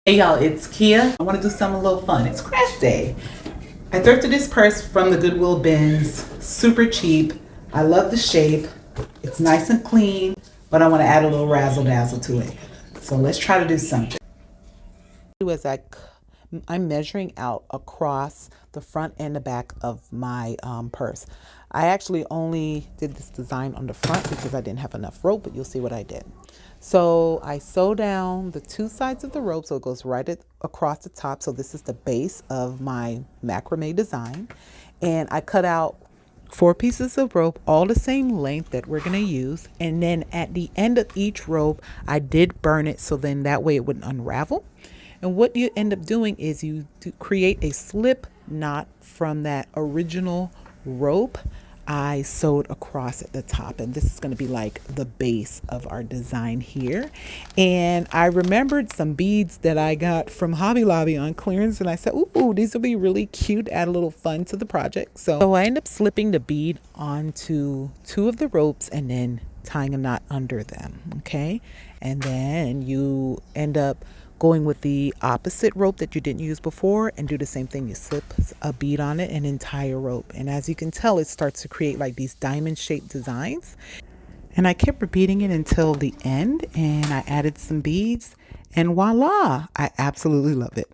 Hey y'all, it's Kia. I want to do something a little fun. It's craft day. I thrifted this purse from the Goodwill bins. Super cheap. I love the shape. It's nice and clean, but I want to add a little razzle dazzle to it. So let's try to do something. As I'm measuring out across the front and the back of my purse. I actually only did this design on the front because I didn't have enough rope, but you'll see what I did. So I sew down the two sides of the rope so it goes right across the top. So this is the base of my macrame design. And I cut out 4 pieces of rope, all the same length that we're going to use. And then at the end of each rope, I did burn it so then that way it wouldn't unravel. And what you end up doing is you create a slip knot from that original rope I sewed across at the top. And this is going to be like the base of our design here. And I remembered some beads that I got from Hobby Lobby on clearance. And I said, ooh, these will be really cute, add a little fun to the project. So I end up slipping the bead onto 2 of the ropes and then tying a knot under them. Okay. And then you end up going with the opposite rope that you didn't use before and do the same thing. You slip a bead on it and then tie a rope. And as you can tell, it starts to create like these diamond shaped designs. And I kept repeating it until the end and I added some beads and voila, I absolutely love it.